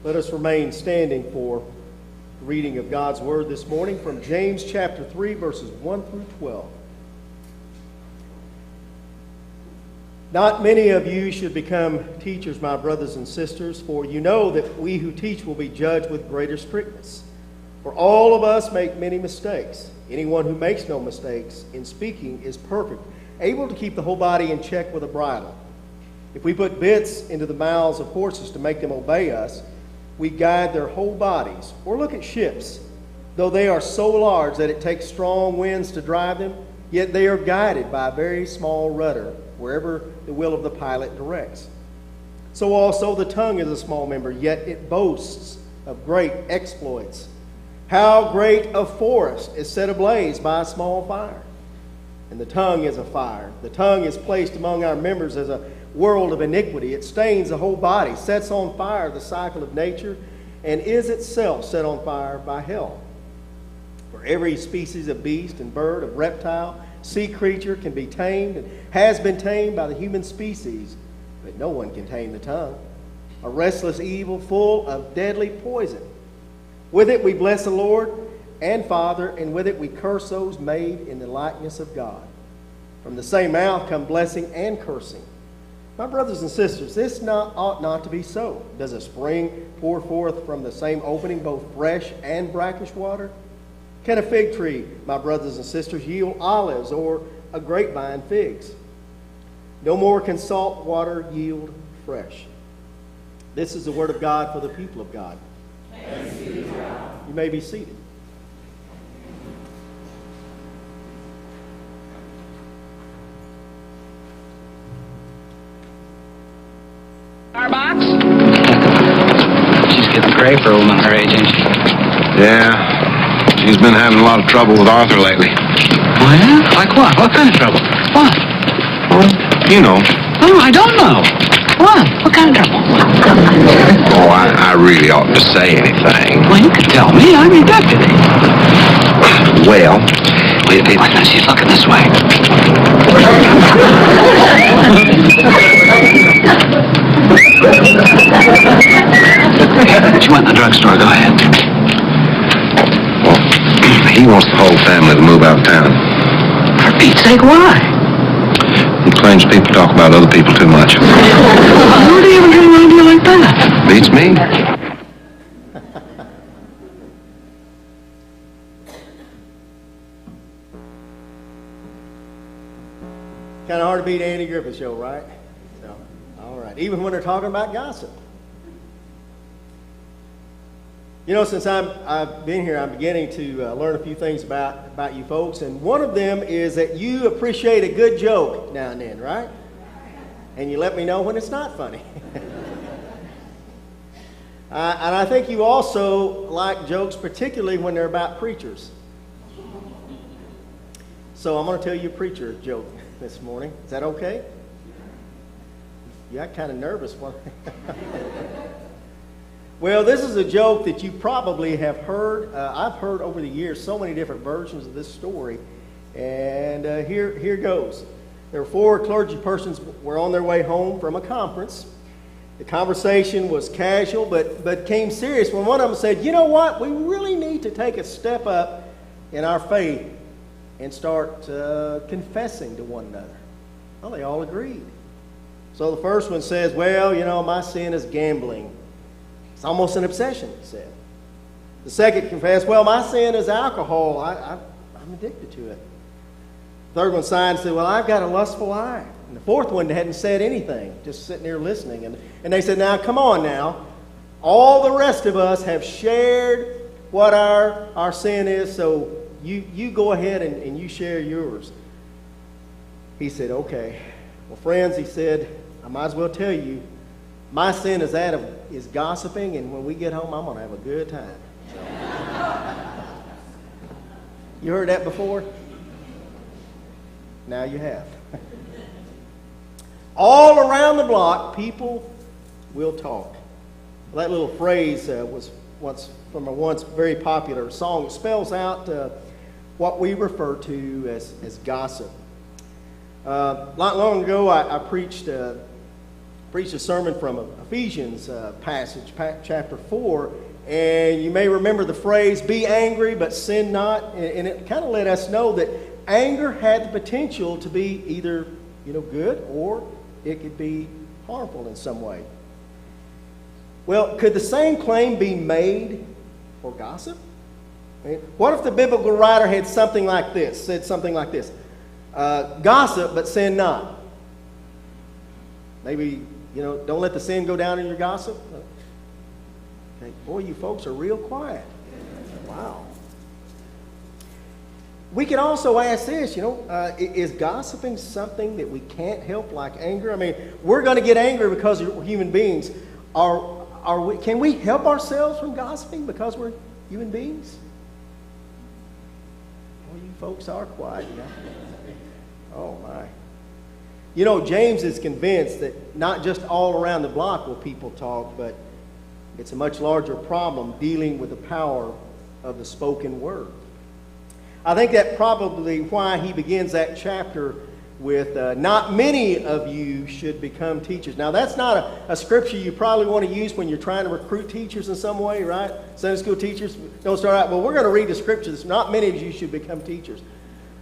Let us remain standing for the reading of God's Word this morning from James chapter 3, verses 1 through 12. Not many of you should become teachers, my brothers and sisters, for you know that we who teach will be judged with greater strictness. For all of us make many mistakes. Anyone who makes no mistakes in speaking is perfect, able to keep the whole body in check with a bridle. If we put bits into the mouths of horses to make them obey us, we guide their whole bodies. Or look at ships. Though they are so large that it takes strong winds to drive them, yet they are guided by a very small rudder, wherever the will of the pilot directs. So also the tongue is a small member, yet it boasts of great exploits. How great a forest is set ablaze by a small fire. And the tongue is a fire. The tongue is placed among our members as a world of iniquity. It stains the whole body, sets on fire the cycle of nature, and is itself set on fire by hell. For every species of beast and bird, of reptile, sea creature can be tamed and has been tamed by the human species, but no one can tame the tongue. A restless evil full of deadly poison. With it we bless the Lord and Father, and with it we curse those made in the likeness of God. From the same mouth come blessing and cursing. My brothers and sisters, this ought not to be so. Does a spring pour forth from the same opening both fresh and brackish water? Can a fig tree, my brothers and sisters, yield olives, or a grapevine figs? No more can salt water yield fresh. This is the word of God for the people of God. Thanks be to God. You may be seated. Starbucks? She's getting gray for a woman her age, ain't she? Yeah. She's been having a lot of trouble with Arthur lately. Oh, yeah? Like what? What kind of trouble? What? Well, you know. Oh, I don't know. What? What kind of trouble? Oh, I really oughtn't to say anything. Well, you can tell me. I'm your deputy. Well, Wait, she's looking this way. She went in the drugstore. Go ahead. Well, he wants the whole family to move out of town. For Pete's sake, why? He claims people talk about other people too much. Who do you even get an idea like that? Beats me. Kind of hard to beat Andy Griffith's show, right? So, all right. Even when they're talking about gossip. You know, since I've been here, I'm beginning to learn a few things about you folks, and one of them is that you appreciate a good joke now and then, right? And you let me know when it's not funny. And I think you also like jokes, particularly when they're about preachers. So I'm going to tell you a preacher joke this morning. Is that okay? You got kind of nervous. Well, this is a joke that you probably have heard. I've heard over the years so many different versions of this story. And here goes. There were 4 clergy persons were on their way home from a conference. The conversation was casual but came serious when one of them said, you know what, we really need to take a step up in our faith and start confessing to one another. Well, they all agreed. So the first one says, well, you know, my sin is gambling. It's almost an obsession, he said. The second confessed, well, my sin is alcohol. I'm addicted to it. The third one sighed and said, well, I've got a lustful eye. And the fourth one hadn't said anything, just sitting there listening. And they said, now, come on now. All the rest of us have shared what our sin is, so you go ahead and you share yours. He said, okay. Well, friends, he said, I might as well tell you, my sin is gossiping, and when we get home, I'm going to have a good time. So. You heard that before? Now you have. All around the block, people will talk. Well, that little phrase was once from a once very popular song. It spells out what we refer to as gossip. Not long ago, I preached preached a sermon from Ephesians passage, chapter 4, and you may remember the phrase, be angry but sin not, and it kind of let us know that anger had the potential to be either, good, or it could be harmful in some way. Well, could the same claim be made for gossip? What if the biblical writer had said something like this, gossip but sin not? Maybe, don't let the sin go down in your gossip. Okay. Boy, you folks are real quiet. Wow. We can also ask this, is gossiping something that we can't help like anger? I mean, we're going to get angry because we're human beings. Can we help ourselves from gossiping because we're human beings? Well, you folks are quiet. Yeah. Oh, my. James is convinced that not just all around the block will people talk, but it's a much larger problem dealing with the power of the spoken word. I think that's probably why he begins that chapter with, not many of you should become teachers. Now, that's not a scripture you probably want to use when you're trying to recruit teachers in some way, right? Sunday school teachers don't start out, well, we're going to read the scripture. Not many of you should become teachers.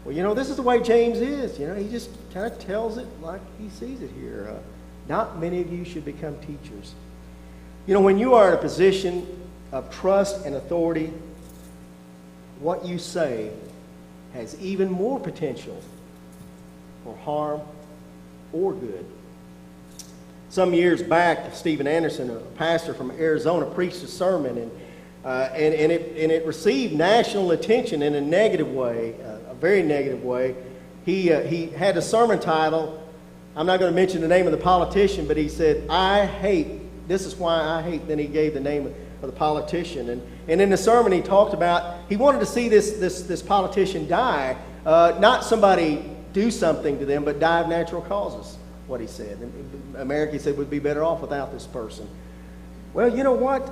Well, this is the way James is. He just kind of tells it like he sees it here. Not many of you should become teachers. When you are in a position of trust and authority, what you say has even more potential for harm or good. Some years back, Stephen Anderson, a pastor from Arizona, preached a sermon, and it received national attention in a negative way, a very negative way. He had a sermon title. I'm not going to mention the name of the politician, but he said, "I hate. This is why I hate." Then he gave the name of the politician, and in the sermon he talked about he wanted to see this politician die, not somebody do something to them, but die of natural causes. What he said. And America, he said, would be better off without this person. Well, you know what?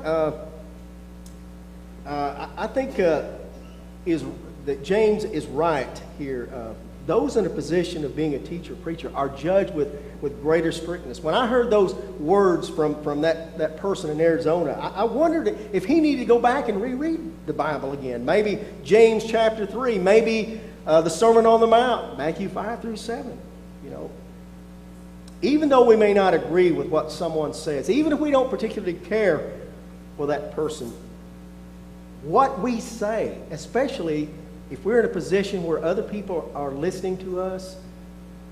I think that James is right here. Those in a position of being a teacher, preacher, are judged with greater strictness. When I heard those words from that person in Arizona, I wondered if he needed to go back and reread the Bible again. Maybe James chapter 3, maybe the Sermon on the Mount, Matthew 5 through 7. Even though we may not agree with what someone says, even if we don't particularly care for that person, what we say, especially if we're in a position where other people are listening to us,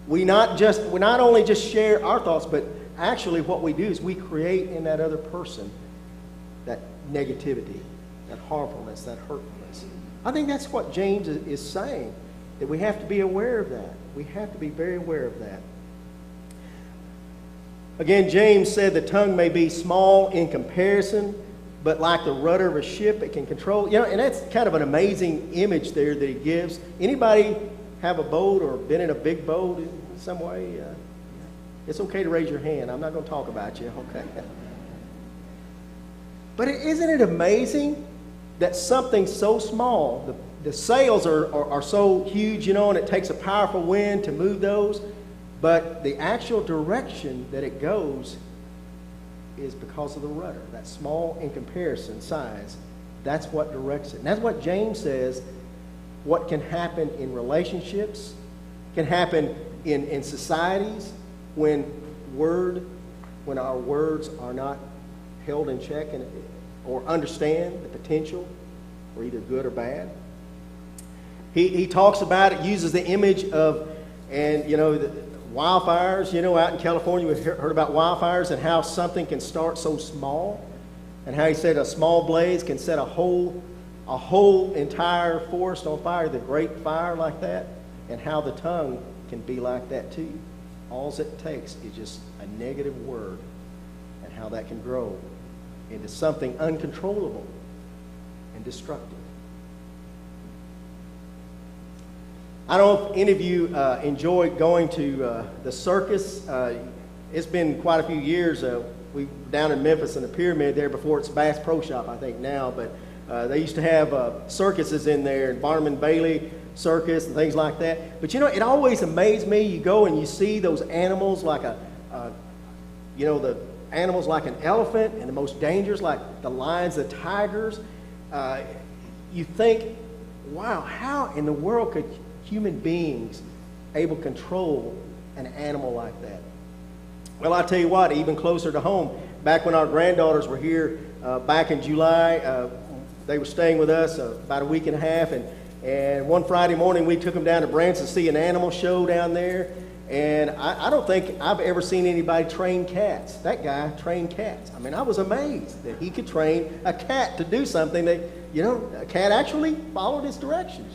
we not only just share our thoughts, but actually what we do is we create in that other person that negativity, that harmfulness, that hurtfulness. I think that's what James is saying, that we have to be aware of that. We have to be very aware of that. Again, James said the tongue may be small in comparison, but like the rudder of a ship, it can control. And that's kind of an amazing image there that he gives. Anybody have a boat or been in a big boat in some way? It's okay to raise your hand. I'm not going to talk about you, okay? But isn't it amazing that something so small, the sails are so huge, and it takes a powerful wind to move those, but the actual direction that it goes is because of the rudder, that small in comparison size. That's what directs it. And that's what James says, what can happen in relationships, can happen in societies when our words are not held in check or understand the potential for either good or bad. He talks about it, uses the image of, wildfires, out in California, we've heard about wildfires and how something can start so small, and how he said a small blaze can set a whole entire forest on fire, the great fire like that, and how the tongue can be like that too. All it takes is just a negative word, and how that can grow into something uncontrollable and destructive. I don't know if any of you enjoy going to the circus. It's been quite a few years. We were down in Memphis in the Pyramid there before it's Bass Pro Shop, I think now. But they used to have circuses in there, and Barnum and Bailey Circus and things like that. But it always amazed me. You go and you see those animals like the animals like an elephant, and the most dangerous like the lions, the tigers. You think, wow, how in the world could human beings able to control an animal like that? Well, I tell you what, even closer to home, back when our granddaughters were here back in July, they were staying with us about a week and a half, and one Friday morning we took them down to Branson to see an animal show down there. And I don't think I've ever seen anybody train cats. That guy trained cats. I mean, I was amazed that he could train a cat to do something that, a cat actually followed his directions,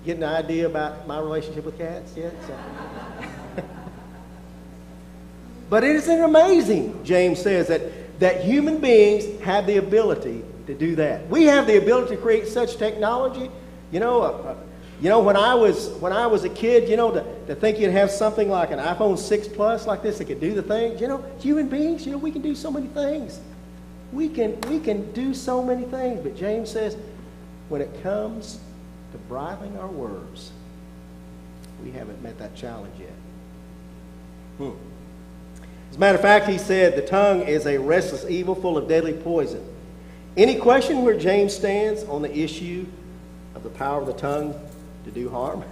Get an idea about my relationship with cats yet? So. But isn't it amazing, James says, that human beings have the ability to do that. We have the ability to create such technology. When I was a kid, to think you'd have something like an iPhone 6 Plus like this that could do the things, human beings, we can do so many things. We can do so many things. But James says, when it comes to bridling our words, we haven't met that challenge yet. As a matter of fact, he said, the tongue is a restless evil full of deadly poison. Any question where James stands on the issue of the power of the tongue to do harm?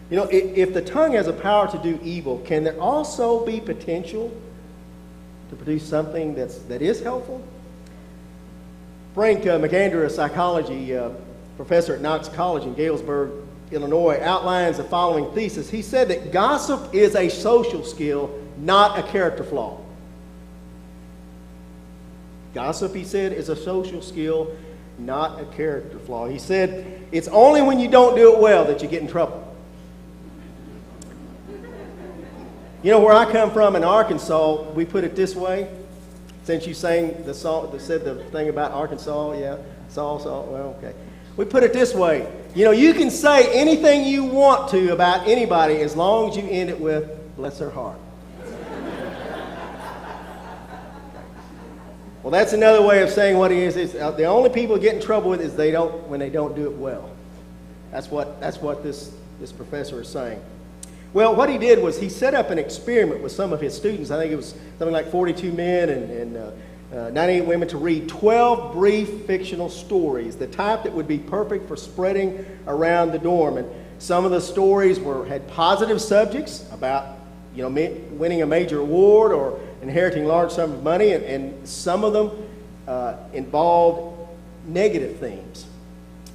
If the tongue has a power to do evil, can there also be potential to produce something that is helpful? Frank McAndrew, a psychology professor at Knox College in Galesburg, Illinois, outlines the following thesis. He said that gossip is a social skill, not a character flaw. Gossip, he said, is a social skill, not a character flaw. He said, it's only when you don't do it well that you get in trouble. Where I come from in Arkansas, we put it this way. Since you sang the song, said the thing about Arkansas, yeah, salt, well, okay. We put it this way. You can say anything you want to about anybody as long as you end it with, bless their heart. Well, that's another way of saying what he is. The only people get in trouble with is when they don't do it well. That's what this professor is saying. Well, what he did was he set up an experiment with some of his students. I think it was something like 42 men and 98 women to read 12 brief fictional stories, the type that would be perfect for spreading around the dorm. And some of the stories had positive subjects about winning a major award or inheriting large sums of money, and some of them involved negative themes,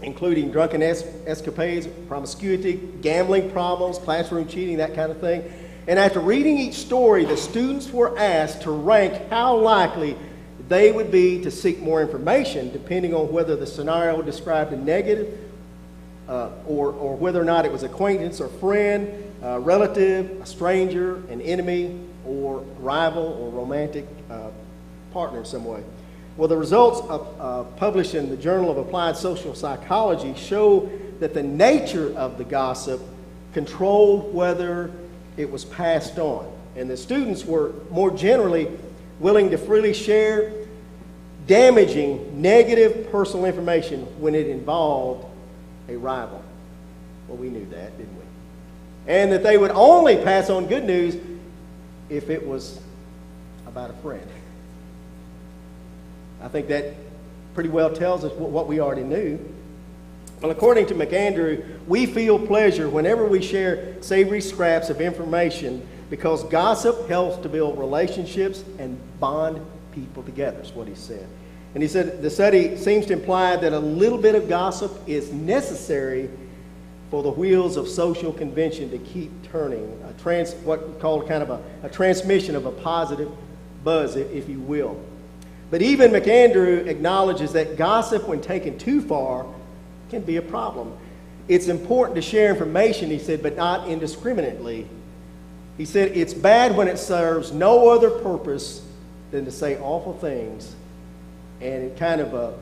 including drunken escapades, promiscuity, gambling problems, classroom cheating, that kind of thing. And after reading each story, the students were asked to rank how likely they would be to seek more information, depending on whether the scenario described a negative or whether or not it was acquaintance or friend, relative, a stranger, an enemy, or rival or romantic partner in some way. Well, the results published in the Journal of Applied Social Psychology show that the nature of the gossip controlled whether it was passed on. And the students were more generally willing to freely share damaging, negative personal information when it involved a rival. Well, we knew that, didn't we? And that they would only pass on good news if it was about a friend. I think that pretty well tells us what we already knew. Well, according to McAndrew, we feel pleasure whenever we share savory scraps of information because gossip helps to build relationships and bond people together, is what he said. And he said the study seems to imply that a little bit of gossip is necessary for the wheels of social convention to keep turning, what we call kind of a transmission of a positive buzz, if you will. But even McAndrew acknowledges that gossip, when taken too far, can be a problem. It's important to share information, he said, but not indiscriminately. He said it's bad when it serves no other purpose than to say awful things and kind of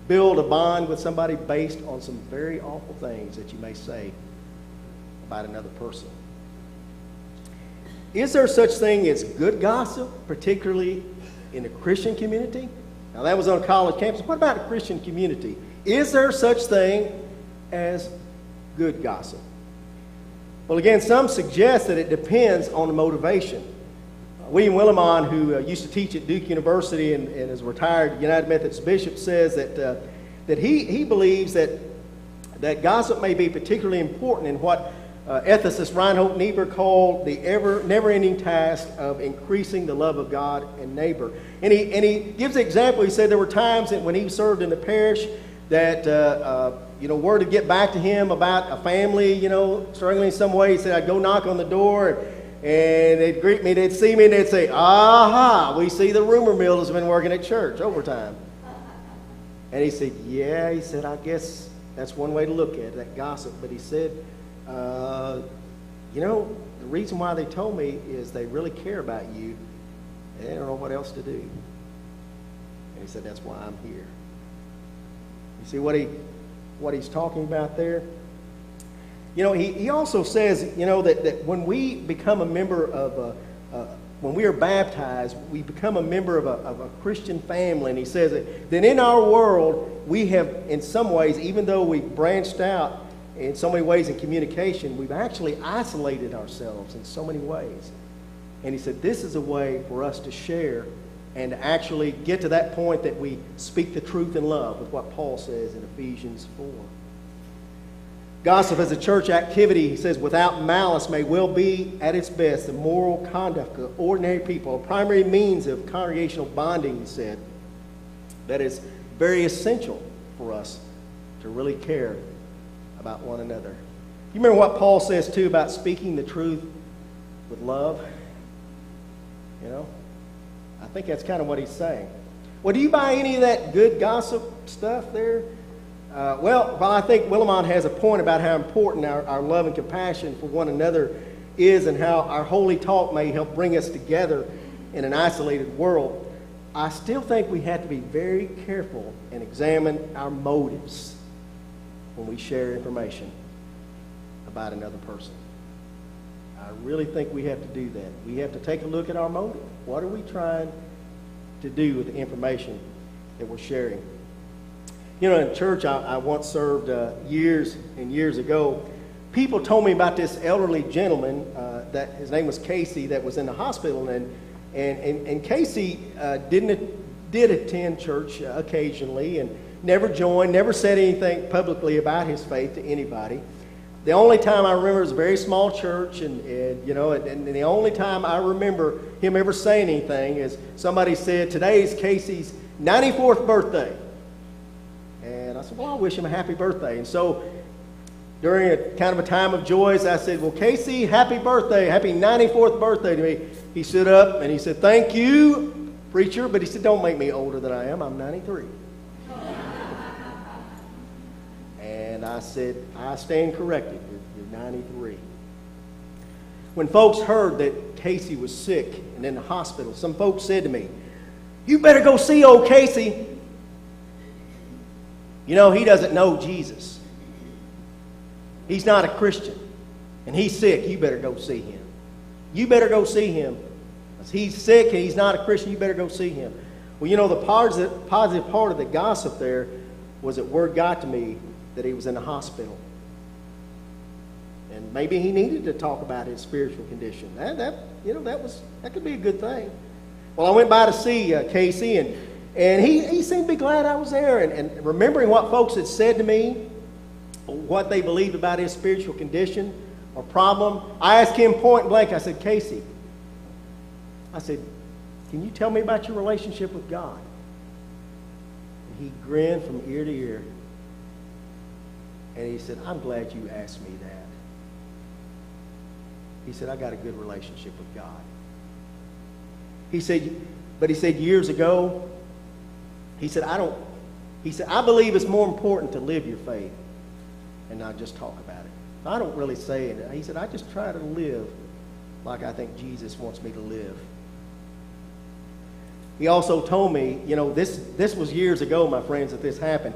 build a bond with somebody based on some very awful things that you may say about another person. Is there such thing as good gossip, particularly in the Christian community? Now, that was on a college campus. What about the Christian community? Is there such thing as good gossip? Well, again, some suggest that it depends on the motivation. William Willimon, who used to teach at Duke University and is a retired United Methodist bishop, says that he believes that gossip may be particularly important in what ethicist Reinhold Niebuhr called the never-ending task of increasing the love of God and neighbor. And he gives an example. He said there were times that when he served in the parish that word to get back to him about a family, struggling in some way. He said, I'd go knock on the door, and they'd greet me, they'd see me, and they'd say, aha, we see the rumor mill has been working at church overtime. And he said, yeah, he said, I guess that's one way to look at it, that gossip. But he said, the reason why they told me is they really care about you, and they don't know what else to do. And he said, that's why I'm here. You see what he's talking about there? He also says, that when we become a member of when we are baptized, we become a member of a Christian family. And he says that in our world, we have, in some ways, even though we branched out in so many ways in communication, we've actually isolated ourselves in so many ways. And he said, this is a way for us to share and to actually get to that point that we speak the truth in love, with what Paul says in Ephesians 4. Gossip as a church activity, he says, without malice may well be at its best the moral conduct of ordinary people, a primary means of congregational bonding, he said, that is very essential for us to really care about one another. You remember what Paul says, too, about speaking the truth with love? I think that's kind of what he's saying. Well, do you buy any of that good gossip stuff there? Well, I think Willimon has a point about how important our love and compassion for one another is, and how our holy talk may help bring us together in an isolated world. I still think we have to be very careful and examine our motives when we share information about another person. I really think we have to do that. We have to take a look at our motive. What are we trying to do with the information that we're sharing? In church, I once served years and years ago. People told me about this elderly gentleman, that his name was Casey, that was in the hospital. And Casey did attend church occasionally and never joined, never said anything publicly about his faith to anybody. The only time I remember, it was a very small church, and the only time I remember him ever saying anything is somebody said, today is Casey's 94th birthday. And I said, well, I wish him a happy birthday. And so during a kind of a time of joys, I said, well, Casey, happy birthday, happy 94th birthday to me. He stood up and he said, thank you, preacher, but he said, don't make me older than I am. I'm 93. And I said, I stand corrected. You're 93. When folks heard that Casey was sick and in the hospital, some folks said to me, you better go see old Casey. He doesn't know Jesus. He's not a Christian. And he's sick. You better go see him. You better go see him. He's sick and he's not a Christian. You better go see him. Well, the positive part of the gossip there was that word got to me that he was in the hospital. And maybe he needed to talk about his spiritual condition. That could be a good thing. Well, I went by to see Casey, and he seemed to be glad I was there. And remembering what folks had said to me, what they believed about his spiritual condition or problem, I asked him point blank, I said, Casey, I said, can you tell me about your relationship with God? And he grinned from ear to ear. And he said, I'm glad you asked me that. He said, I got a good relationship with God. He said years ago, I believe it's more important to live your faith and not just talk about it. I don't really say it. He said, I just try to live like I think Jesus wants me to live. He also told me, this was years ago, my friends, that this happened.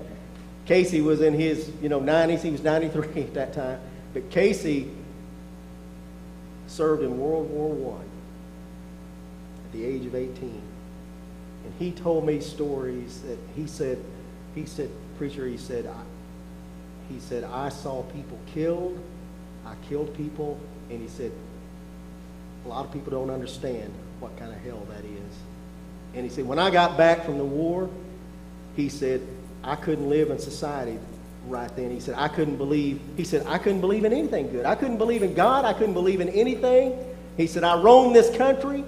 Casey was in his, 90s. He was 93 at that time. But Casey served in World War I at the age of 18. And he told me stories that he said, preacher, he said, I saw people killed. I killed people. And he said, a lot of people don't understand what kind of hell that is. And he said, when I got back from the war, he said, I couldn't live in society right then. He said, I couldn't believe in anything good. I couldn't believe in God. I couldn't believe in anything. He said, I roamed this country.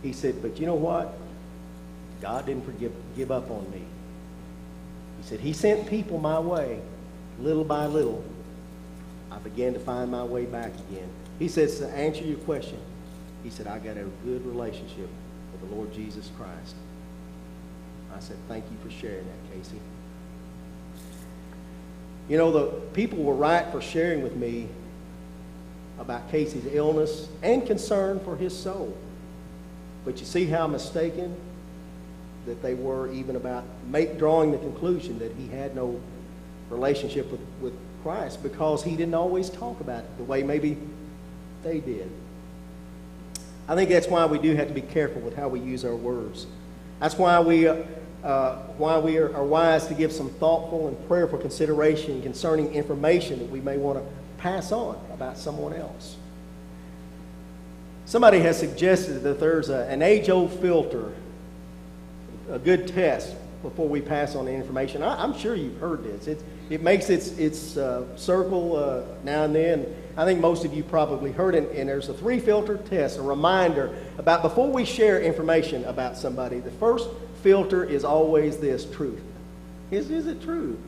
He said, but you know what? God didn't give up on me. He said, he sent people my way. Little by little, I began to find my way back again. He says, to answer your question, he said, I got a good relationship with the Lord Jesus Christ. I said, thank you for sharing that, Casey. You know, the people were right for sharing with me about Casey's illness and concern for his soul. But you see how mistaken that they were even about drawing the conclusion that he had no relationship with Christ, because he didn't always talk about it the way maybe they did. I think that's why we do have to be careful with how we use our words. That's why we are wise to give some thoughtful and prayerful consideration concerning information that we may want to pass on about someone else. Somebody has suggested that there's an age-old filter, a good test before we pass on the information. I'm sure you've heard this. It makes its circle now and then. I think most of you probably heard it. And there's a 3-filter test, a reminder about before we share information about somebody. The first filter is always this: truth. Is it true?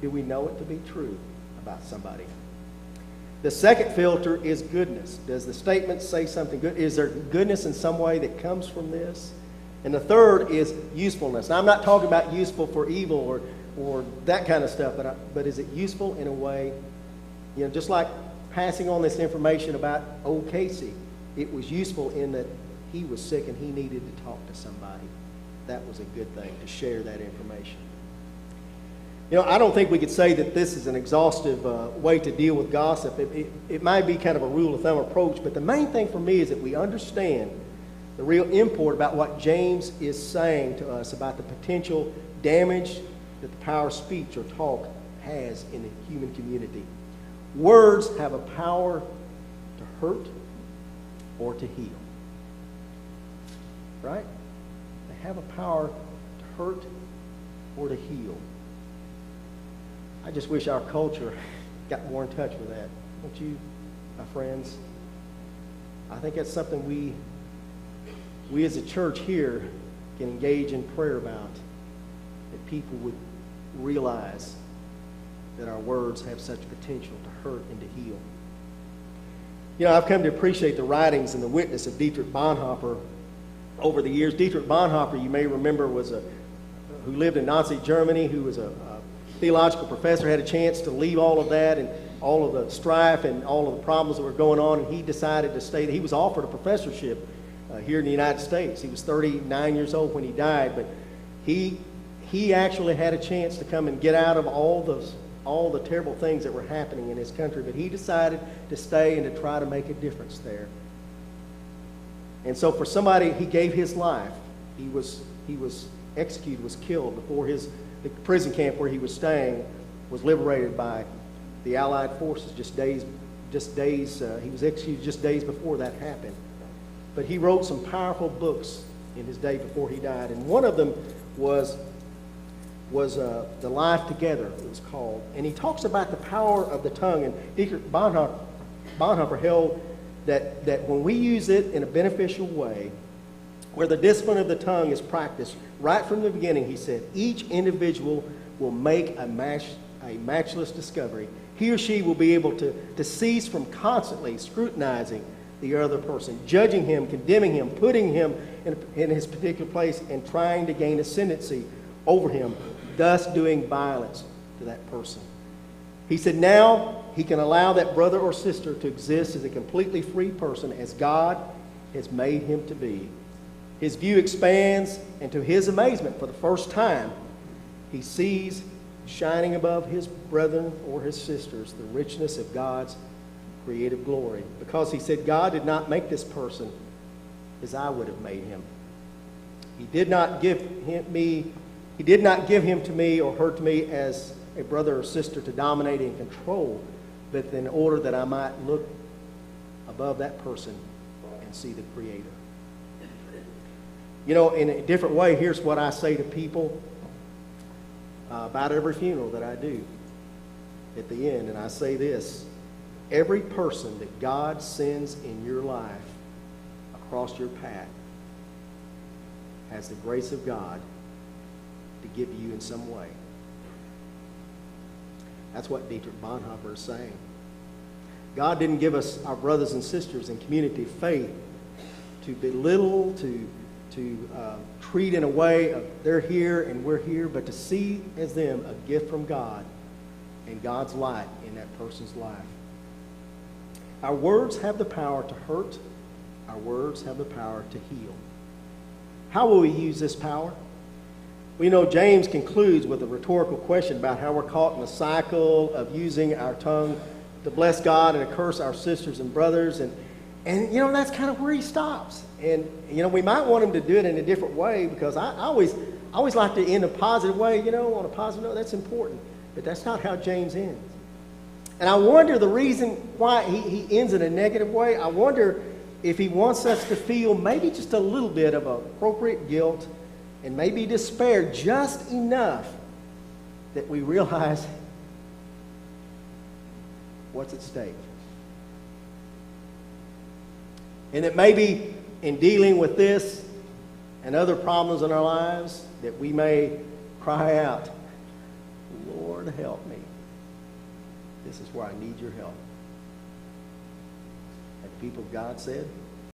Do we know it to be true about somebody? The second filter is goodness. Does the statement say something good? Is there goodness in some way that comes from this? And the third is usefulness. Now, I'm not talking about useful for evil or that kind of stuff, but is it useful in a way, just like passing on this information about old Casey. It was useful in that he was sick and he needed to talk to somebody. That was a good thing, to share that information. I don't think we could say that this is an exhaustive way to deal with gossip. It might be kind of a rule of thumb approach, but the main thing for me is that we understand the real import about what James is saying to us about the potential damage that the power of speech or talk has in the human community. Words have a power to hurt or to heal. Right? They have a power to hurt or to heal. I just wish our culture got more in touch with that. Don't you, my friends? I think that's something we as a church here can engage in prayer about, that people would realize that our words have such potential to hurt and to heal. I've come to appreciate the writings and the witness of Dietrich Bonhoeffer over the years. Dietrich Bonhoeffer, you may remember, who lived in Nazi Germany, who was a theological professor, had a chance to leave all of that and all of the strife and all of the problems that were going on, and he decided to stay. He was offered a professorship here in the United States. He was 39 years old when he died, but he actually had a chance to come and get out of all the terrible things that were happening in his country, but he decided to stay and to try to make a difference there. And so for somebody, he gave his life. He was executed, was killed before the prison camp where he was staying was liberated by the Allied forces. He was executed just days before that happened. But he wrote some powerful books in his day before he died, and one of them was The Life Together, it was called. And he talks about the power of the tongue. And Dietrich Bonhoeffer held that when we use it in a beneficial way, where the discipline of the tongue is practiced right from the beginning, he said, each individual will make a matchless discovery. He or she will be able to cease from constantly scrutinizing the other person, judging him, condemning him, putting him in his particular place, and trying to gain ascendancy over him, thus doing violence to that person. He said now he can allow that brother or sister to exist as a completely free person as God has made him to be. His view expands, and to his amazement, for the first time, he sees shining above his brethren or his sisters the richness of God's creative glory. Because he said, God did not make this person as I would have made him. He did not give him to me or her to me as a brother or sister to dominate and control, but in order that I might look above that person and see the Creator. You know, in a different way, here's what I say to people about every funeral that I do at the end. And I say this: every person that God sends in your life across your path has the grace of God to give you in some way. That's what Dietrich Bonhoeffer is saying. God didn't give us our brothers and sisters in community of faith to belittle, to treat in a way of they're here and we're here, but to see as them a gift from God and God's light in that person's life. Our words have the power to hurt. Our words have the power to heal. How will we use this power? We know James concludes with a rhetorical question about how we're caught in a cycle of using our tongue to bless God and to curse our sisters and brothers. And you know, that's kind of where he stops. And, you know, we might want him to do it in a different way, because I always like to end a positive way, you know, on a positive note. That's important. But that's not how James ends. And I wonder the reason why he ends in a negative way. I wonder if he wants us to feel maybe just a little bit of appropriate guilt and maybe despair, just enough that we realize what's at stake. And that maybe in dealing with this and other problems in our lives, that we may cry out, Lord, help me. This is where I need your help. And the people of God said,